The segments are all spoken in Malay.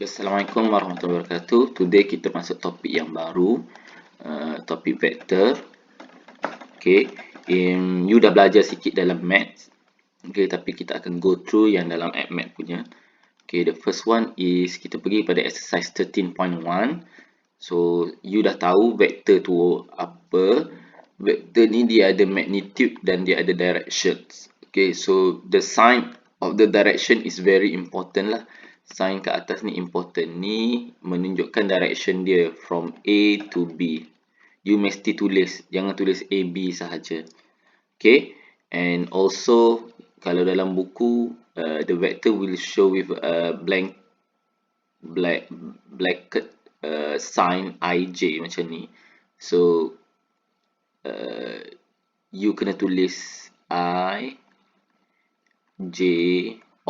Assalamualaikum warahmatullahi wabarakatuh. Today kita masuk topik yang baru, topik vektor. Okay, you dah belajar sikit dalam maths. Okay, tapi kita akan go through yang dalam AppMath punya. Okay, the first one is kita pergi pada exercise 13.1. So, you dah tahu vektor tu apa. Vektor ni dia ada magnitude dan dia ada directions. Okay, so the sign of the direction is very important lah. Sign kat atas ni important. Ni menunjukkan direction dia from A to B. You mesti tulis, jangan tulis A, B sahaja. Okay, and also kalau dalam buku the vector will show with a blanket sign IJ macam ni. So you kena tulis I, J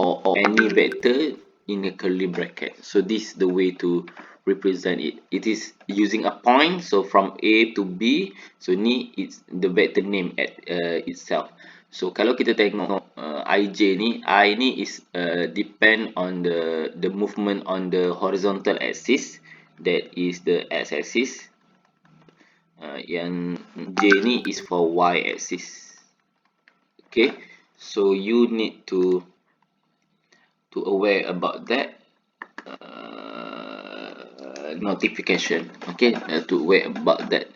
or any vector in a curly bracket. So this is the way to represent it. It is using a point. So from A to B. So ni it's the vector name at itself. So kalau kita tengok IJ ni, I ni is depend on the movement on the horizontal axis. That is the x-axis. Yang J ni is for y-axis. Okay, so you need to aware about that notification. Okay, to aware about that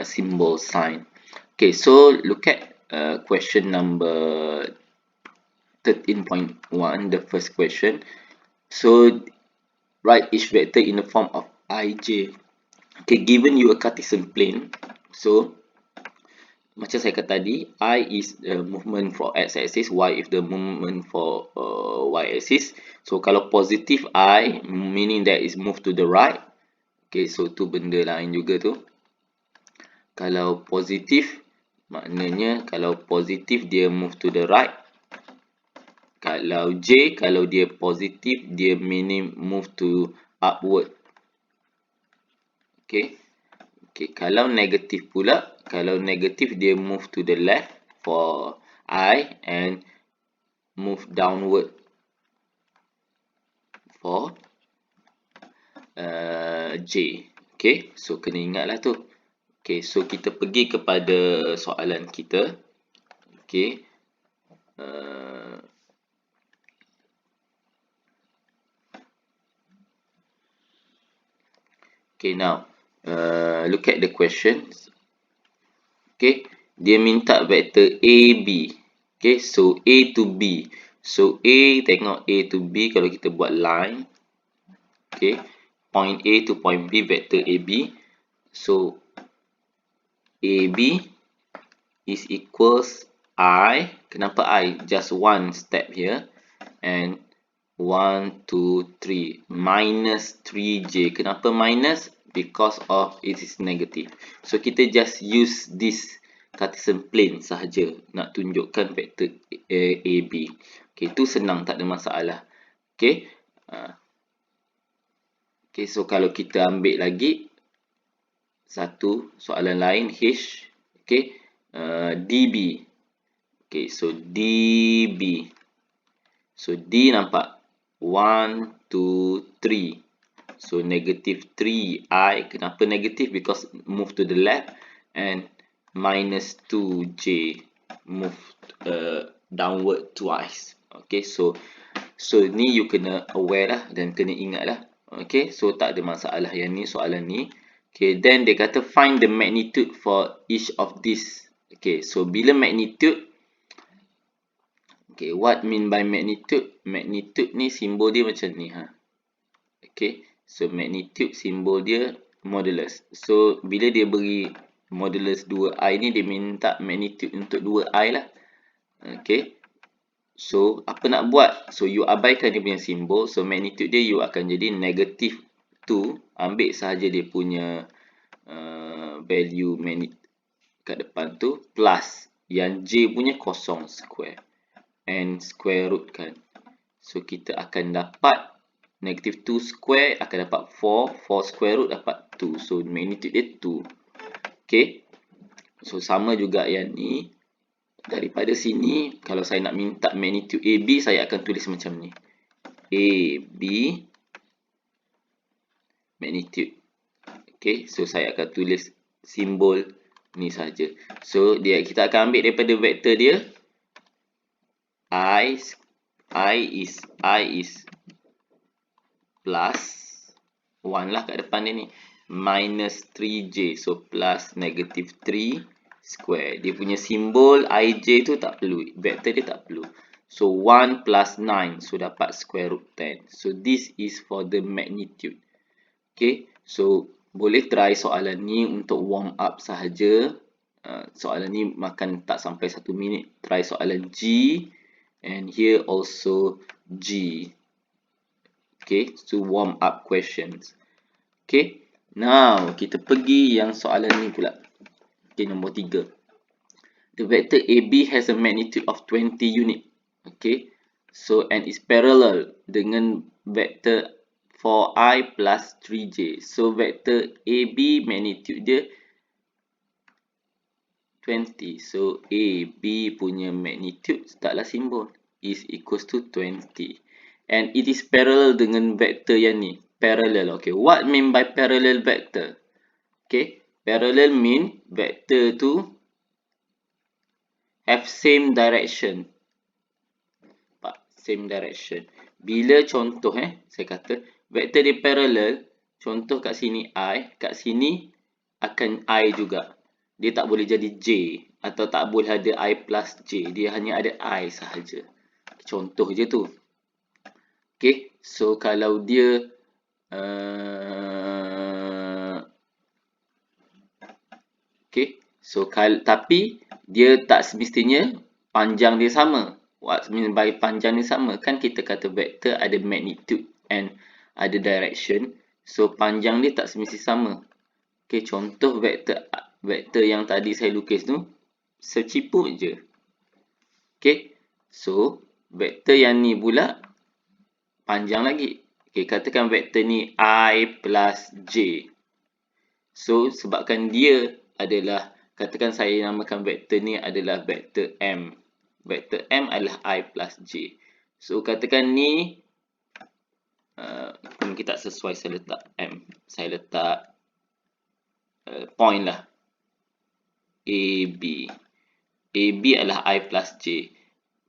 symbol sign. Okay, so look at question number 13.1, the first question. So write each vector in the form of IJ. Okay, given you a Cartesian plane, so macam saya kata tadi, I is the movement for x-axis, y is the movement for y-axis. So kalau positif I, meaning that is move to the right. Okay, so tu benda lain juga tu. Kalau positif, maknanya kalau positif dia move to the right. Kalau J, kalau dia positif, dia meaning move to upward. Okay. Okay, kalau negatif pula, kalau negatif dia move to the left for I and move downward for J. Okay, so kena ingatlah tu. Okay, so kita pergi kepada soalan kita. Okay. Okay, now look at the questions. Okay, dia minta vektor A, B. Okay, so A to B. So A, tengok A to B kalau kita buat line. Okay, point A to point B, vektor AB. So AB is equals I. Kenapa I? Just one step here. And 1, 2, 3. Minus 3J. Kenapa minus? Because of it is negative. So kita just use this Cartesian plane sahaja nak tunjukkan vektor AB. Okay, itu senang, tak ada masalah. Okay. Okay, so kalau kita ambil lagi satu soalan lain, H. Okay, DB. Okay, so DB. So D nampak 1, 2, 3. So negative 3I. Kenapa negative? Because move to the left. And minus 2J move downward twice. Okay, so ni you kena aware lah dan kena ingat lah. Okay, so tak ada masalah yang ni, soalan ni. Okay, then dia kata find the magnitude for each of these. Okay, so bila magnitude, okay, what mean by magnitude? Magnitude ni simbol dia macam ni. Okay, so magnitude simbol dia modulus. So bila dia beri modulus 2i ni, dia minta magnitude untuk 2i lah. Okay, so apa nak buat? So you abaikan dia punya simbol. So magnitude dia you akan jadi negative 2. Ambil sahaja dia punya value magnitude kat depan tu, plus yang J punya kosong square and square root kan. So kita akan dapat negative 2 square akan dapat 4. 4 square root dapat 2. So magnitude dia 2. Okay, so sama juga yang ni. Daripada sini, kalau saya nak minta magnitude AB, saya akan tulis macam ni. AB magnitude. Okay, so saya akan tulis simbol ni saja. So kita akan ambil daripada vektor dia I is plus 1 lah kat depan dia ni, minus 3j, so plus negative 3 square. Dia punya simbol ij tu tak perlu, vektor dia tak perlu. So 1 plus 9, so dapat square root 10. So this is for the magnitude. Okay, so boleh try soalan ni untuk warm up sahaja. Soalan ni makan tak sampai 1 minit. Try soalan G, and here also G. Okay, to warm up questions. Okay, now kita pergi yang soalan ni pula. Okay, nombor 3. The vector AB has a magnitude of 20 unit. Okay, so and is parallel dengan vector 4i plus 3j. So vector AB magnitude dia 20. So AB punya magnitude, taklah simbol, is equals to 20. And it is parallel dengan vektor yang ni. Parallel. Okay, what mean by parallel vector? Okay, parallel mean vector tu have same direction. Same direction. Bila contoh saya kata vektor dia parallel, contoh kat sini I, kat sini akan I juga. Dia tak boleh jadi J atau tak boleh ada I plus J. Dia hanya ada I sahaja. Contoh je tu. Okay, so kalau dia okay, so tapi dia tak semestinya panjang dia sama. What mean by panjang dia sama? Kan kita kata vektor ada magnitude and ada direction. So panjang dia tak semestinya sama. Okay, contoh vektor yang tadi saya lukis tu seciput je. Okay, so vektor yang ni pula panjang lagi. Okay, katakan vektor ni I plus J. So, sebabkan dia adalah, katakan saya namakan vektor ni adalah vektor M. Vektor M adalah I plus J. So, katakan ni, mungkin tak sesuai saya letak M. Saya letak point lah. AB. AB adalah I plus J.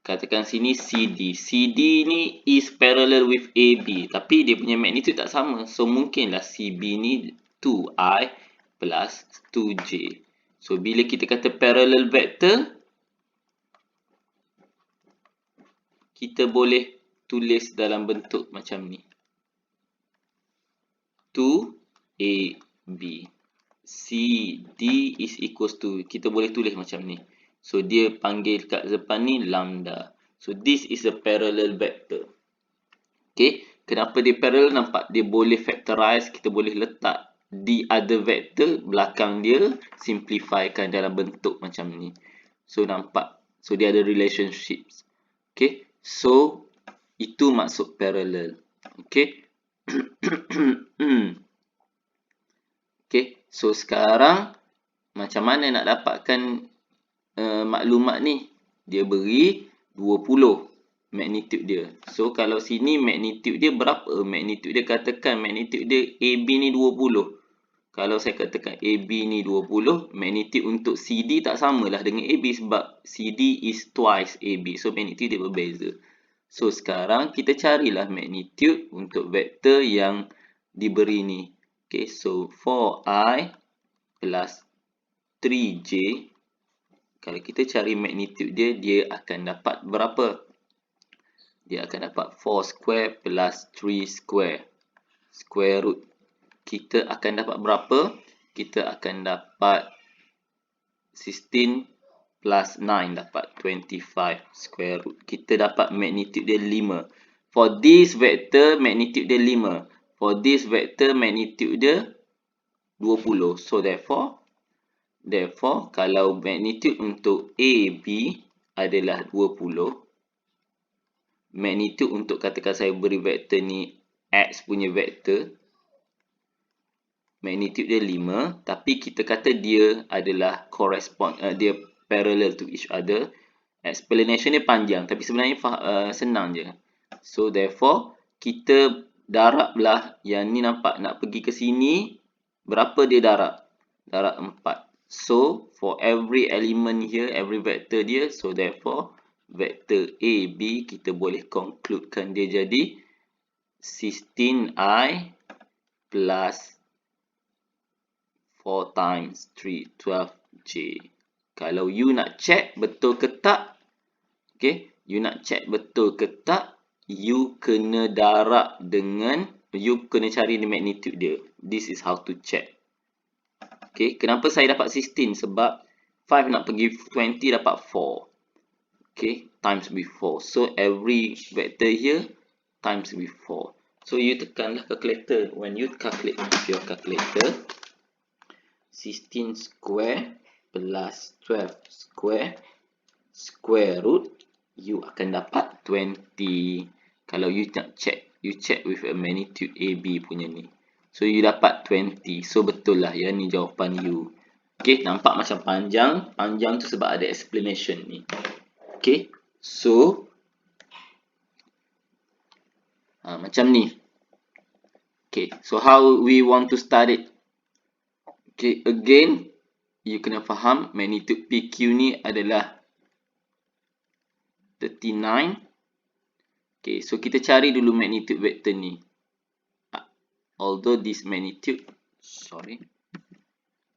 Katakan sini CD. CD ni is parallel with AB. Tapi dia punya magnitude tak sama. So, mungkinlah CB ni 2I plus 2J. So, bila kita kata parallel vector, kita boleh tulis dalam bentuk macam ni. 2AB. CD is equals to, kita boleh tulis macam ni. So, dia panggil kat depan ni lambda. So, this is a parallel vector. Okay, kenapa dia parallel? Nampak dia boleh factorize, kita boleh letak the other vector belakang dia, simplifykan dalam bentuk macam ni. So, nampak. So, dia ada relationships. Okay, so, itu maksud parallel. Okay. Okay, so sekarang macam mana nak dapatkan maklumat ni? Dia beri 20 magnitude dia. So, kalau sini magnitude dia berapa? Magnitude dia, katakan magnitude dia AB ni 20. Kalau saya katakan AB ni 20, magnitude untuk CD tak samalah dengan AB sebab CD is twice AB. So, magnitude dia berbeza. So, sekarang kita carilah magnitude untuk vektor yang diberi ni. Okay, so 4I plus 3J. Kalau kita cari magnitude dia, dia akan dapat berapa? Dia akan dapat 4 square plus 3 square. Square root. Kita akan dapat berapa? Kita akan dapat 16 plus 9 dapat 25 square root. Kita dapat magnitude dia 5. For this vector, magnitude dia 5. For this vector, magnitude dia 20. So, therefore, kalau magnitude untuk AB adalah 20, magnitude untuk, katakan saya beri vektor ni X punya vektor, magnitude dia 5, tapi kita kata dia adalah dia parallel to each other. Explanation dia panjang, tapi sebenarnya senang je. So, therefore, kita darab lah. Yang ni nampak nak pergi ke sini. Berapa dia darab? Darab 4. So, for every element here, every vector dia, so therefore, vector A, B, kita boleh concludekan dia jadi 16i plus 4 times 3, 12j. Kalau you nak check betul ke tak, okay, you nak check betul ke tak, you kena darab dengan, you kena cari the magnitude dia. This is how to check. Okay, kenapa saya dapat 16? Sebab 5 nak pergi 20 dapat 4. Okay, times with 4. So, every vector here times with 4. So, you tekanlah calculator. When you calculate with your calculator, 16 square plus 12 square, square root, you akan dapat 20. Kalau you nak check, you check with a magnitude AB punya ni. So, you dapat 20. So, betul lah. Yang ni jawapan you. Okay, nampak macam panjang. Panjang tu sebab ada explanation ni. Okay, so, macam ni. Okay, so how we want to start it? Okay, again, you kena faham magnitude PQ ni adalah 39. Okay, so kita cari dulu magnitude vector ni. Although this magnitude,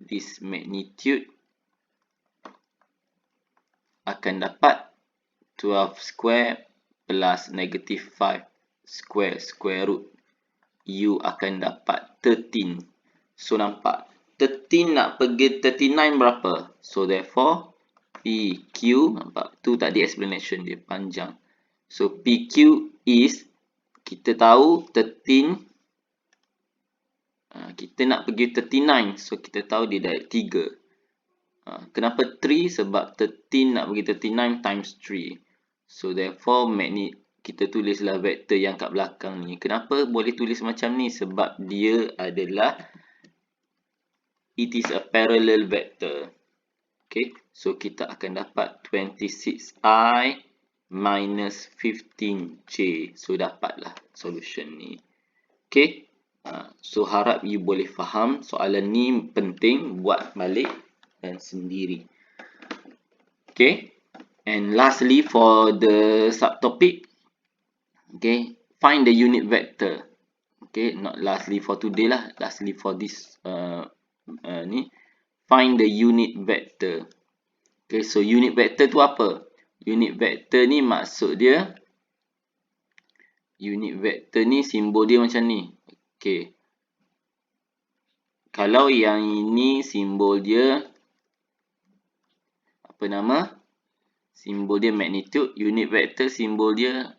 this magnitude akan dapat 12 square plus negative 5 square, square root. You akan dapat 13. So, nampak? 13 nak pergi 39 berapa? So, therefore, PQ, nampak? Tu tadi explanation dia, panjang. So, PQ is, kita tahu 13, kita nak pergi 39. So, kita tahu dia dah 3. Kenapa 3? Sebab 13 nak pergi 39 times 3. So, therefore, kita tulislah vektor yang kat belakang ni. Kenapa boleh tulis macam ni? Sebab dia adalah, it is a parallel vector. Okay, so kita akan dapat 26i minus 15j. So, dapatlah solution ni. Okay, so harap you boleh faham. Soalan ni penting, buat balik dan sendiri. Okay, and lastly for the subtopic, okay, find the unit vector. Okay, not lastly for today lah, lastly for this ni, find the unit vector. Okay, so unit vector tu apa? Unit vector ni maksud dia, unit vector ni simbol dia macam ni. Okay, kalau yang ini simbol dia apa nama? Simbol dia magnitude. Unit vector simbol dia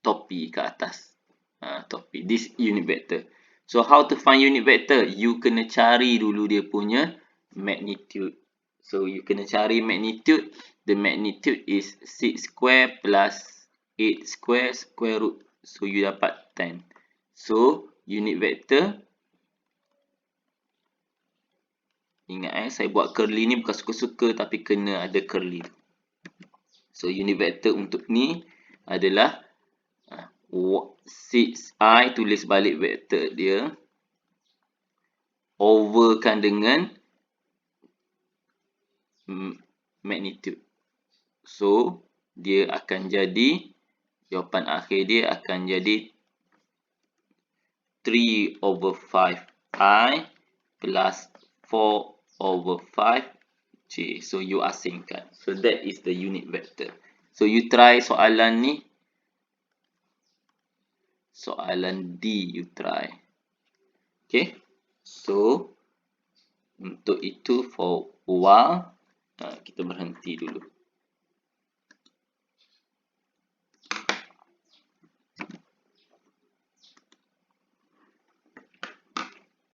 topi ke atas. Topi. This unit vector. So, how to find unit vector? You kena cari dulu dia punya magnitude. So, you kena cari magnitude. The magnitude is 6 square plus 8 square, square root. So, you dapat 10. So, unit vector. Ingat saya buat curly ni bukan suka-suka tapi kena ada curly. So, unit vector untuk ni adalah 6i, tulis balik vektor dia, overkan dengan magnitude. So, dia akan jadi, jawapan akhir dia akan jadi 3/5i plus 4/5j. So, you asingkan. So, that is the unit vector. So, you try soalan ni. Soalan D, you try. Okay. So, untuk itu for while, kita berhenti dulu.